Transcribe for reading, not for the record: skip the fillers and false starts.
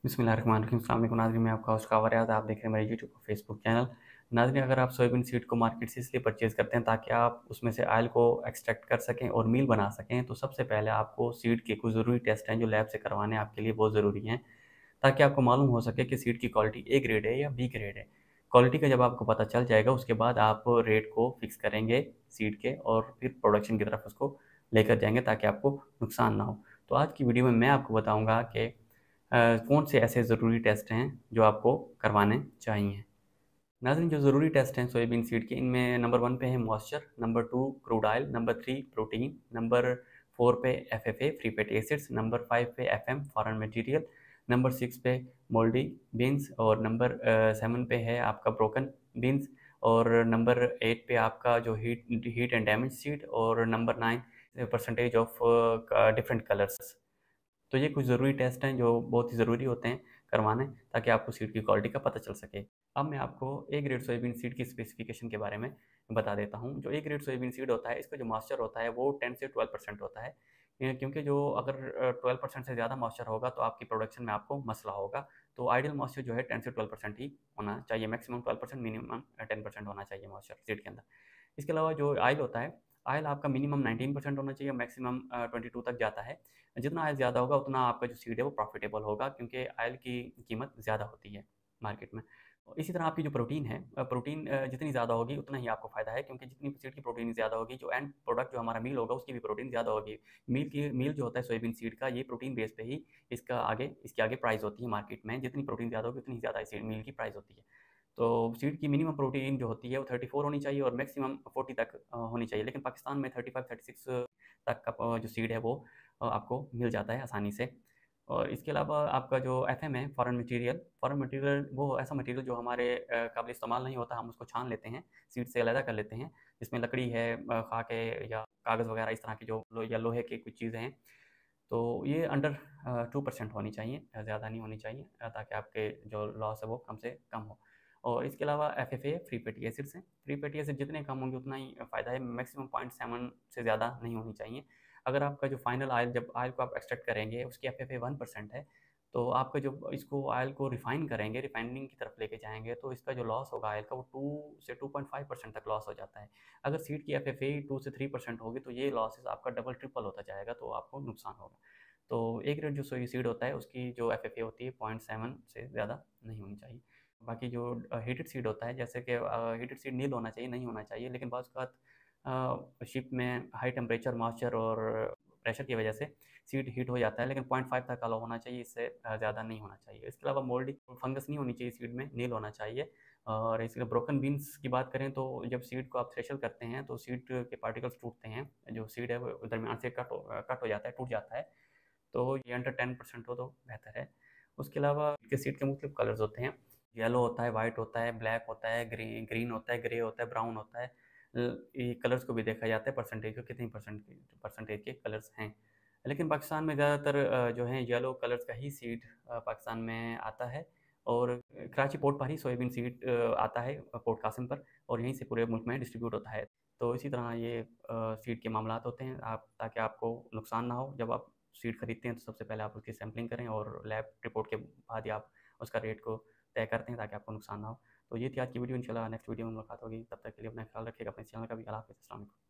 बिस्मिल्लाहिर्रहमानिर्रहीम। अस्सलाम वालेकुम नाज़रीन, मैं आपका होस्ट कावर याद। आप देख रहे हैं मेरे यूट्यूब और फेसबुक चैनल। नाज़रीन, अगर आप सोयाबीन सीड को मार्केट से इसलिए परचेज़ करते हैं ताकि आप उसमें से ऑयल को एक्सट्रैक्ट कर सकें और मील बना सकें, तो सबसे पहले आपको सीड के कुछ ज़रूरी टेस्ट हैं जो लैब से करवाने आपके लिए बहुत ज़रूरी हैं, ताकि आपको मालूम हो सके कि सीड की क्वालिटी ए ग्रेड है या बी ग्रेड है। क्वालिटी का जब आपको पता चल जाएगा, उसके बाद आप रेट को फिक्स करेंगे सीड के और फिर प्रोडक्शन की तरफ उसको लेकर जाएंगे ताकि आपको नुकसान ना हो। तो आज की वीडियो में मैं आपको बताऊंगा कि कौन से ऐसे ज़रूरी टेस्ट हैं जो आपको करवाने चाहिए। नाज़रीन, जो ज़रूरी टेस्ट हैं सोयाबीन सीड के, इनमें नंबर 1 पे है moisture, number 2 crude oil, number 3 protein, number 4 पे एफएफए फ्री फैटी एसिड्स, नंबर 5 पे एफएम फॉरेन मटेरियल, नंबर 6 पे मोल्डी बीन्स और नंबर 7 पे है आपका ब्रोकन बीन्स और नंबर 8 पे आपका जो हीट एंड डैमेज सीड और number 9 percentage of different colours. तो ये कुछ ज़रूरी टेस्ट हैं जो बहुत ही ज़रूरी होते हैं करवाने, ताकि आपको सीड की क्वालिटी का पता चल सके। अब मैं आपको ए ग्रेड सोयाबीन सीड की स्पेसिफिकेशन के बारे में बता देता हूँ। जो ए ग्रेड सोयाबीन सीड होता है, इसका जो मॉइस्चर होता है वो 10 से 12% होता है। क्योंकि जो अगर 12% से ज़्यादा मॉइस्चर होगा तो आपकी प्रोडक्शन में आपको मसला होगा। तो आइडियल मॉइस्चर जो है 10 से 12% ही होना चाहिए, मैक्सिमम 12%, मिनिमम 10% होना चाहिए मॉइस्चर सीड के अंदर। इसके अलावा जो ऑयल होता है, ऑयल आपका मिनिमम 19% होना चाहिए, मैक्सिमम 22 तक जाता है। जितना ऑयल ज़्यादा होगा उतना आपका जो सीड है वो प्रॉफिटेबल होगा, क्योंकि ऑयल की कीमत ज़्यादा होती है मार्केट में। इसी तरह आपकी जो प्रोटीन है, प्रोटीन जितनी ज़्यादा होगी उतना ही आपको फ़ायदा है, क्योंकि जितनी सीड की प्रोटीन ज़्यादा होगी, जो एंड प्रोडक्ट जो हमारा मील होगा उसकी भी प्रोटीन ज़्यादा होगी। मील जो होता है सोयाबीन सीड का, ये प्रोटीन बेस पे ही इसके आगे प्राइस होती है मार्केट में। जितनी प्रोटीन ज़्यादा होगी उतनी ज़्यादा सीड मील की प्राइस होती है। तो सीड की मिनिमम प्रोटीन जो होती है वो 34 होनी चाहिए और मैक्सिमम 40 तक होनी चाहिए, लेकिन पाकिस्तान में 35-36 तक का जो सीड है वो आपको मिल जाता है आसानी से। और इसके अलावा आपका जो एफएम है, फॉरेन मटेरियल वो ऐसा मटेरियल जो हमारे काबिल इस्तेमाल नहीं होता, हम उसको छान लेते हैं, सीड से अलग कर लेते हैं। जिसमें लकड़ी है, खाक है या कागज़ वगैरह, इस तरह की जो या लोहे की कुछ चीज़ें हैं। तो ये अंडर 2% होनी चाहिए, ज़्यादा नहीं होनी चाहिए, ताकि आपके जो लॉस है वो कम से कम हो। और इसके अलावा एफएफए फ्री फैटी एसिड्स हैं। फ्री फैटी एसिड जितने कम होंगे उतना ही फ़ायदा है, मैक्सिमम 0.7 से ज़्यादा नहीं होनी चाहिए। अगर आपका जो फाइनल ऑयल, जब ऑयल को आप एक्सट्रैक्ट करेंगे, उसकी एफएफए 1% है, तो आपका जो इसको ऑयल को रिफाइन करेंगे, रिफाइनिंग की तरफ लेके जाएंगे, तो इसका जो लॉस होगा ऑयल का वो 2 से 2.5% तक लॉस हो जाता है। अगर सीड की एफएफए 2 से 3% होगी तो ये लॉसेस आपका डबल ट्रिपल होता जाएगा, तो आपको नुकसान होगा। तो ए ग्रेड जो सोई सीड होता है उसकी जो एफएफए होती है 0.7 से ज़्यादा नहीं होनी चाहिए। बाकी जो हीटेड सीड होता है, जैसे कि हीटेड सीड नील होना चाहिए, नहीं होना चाहिए, लेकिन बाज़ औक़ात शिप में हाई टेम्परेचर, मॉइस्चर और प्रेशर की वजह से सीड हीट हो जाता है, लेकिन 0.5 तक अलाउ होना चाहिए, इससे ज़्यादा नहीं होना चाहिए। इसके अलावा मोल्डिंग, फंगस नहीं होनी चाहिए सीड में, नील होना चाहिए। और इसके ब्रोकन बीन्स की बात करें तो जब सीड को आप थ्रेशर करते हैं तो सीड के पार्टिकल्स टूटते हैं, जो सीड है वो दरमियान से कट हो जाता है, टूट जाता है। तो ये अंडर 10% हो तो बेहतर है। उसके अलावा के सीड के मुख्तलिफ कलर्स होते हैं, येलो होता है, वाइट होता है, ब्लैक होता है, ग्रीन होता है, ग्रे होता है, ब्राउन होता है। ये कलर्स को भी देखा जाता है, परसेंटेज को, कितनी परसेंटेज के कलर्स हैं। लेकिन पाकिस्तान में ज़्यादातर जो है येलो कलर्स का ही सीड पाकिस्तान में आता है। और कराची पोर्ट पर ही सोयाबीन सीड आता है, पोर्ट कासिम पर, और यहीं से पूरे मुल्क में डिस्ट्रीब्यूट होता है। तो इसी तरह ये सीड के मामलात होते हैं, आप ताकि आपको नुकसान ना हो। जब आप सीड खरीदते हैं तो सबसे पहले आप उसकी सैम्पलिंग करें और लैब रिपोर्ट के बाद ही आप उसका रेट को तय करते हैं, ताकि आपको नुकसान ना हो। तो ये थी आज की वीडियो। इंशाल्लाह नेक्स्ट वीडियो में मुलाकात होगी, तब तक के लिए अपना ख्याल रखिएगा, अपने चैनल का भी। अल्लाह हाफ़िज़, अस्सलाम वालेकुम।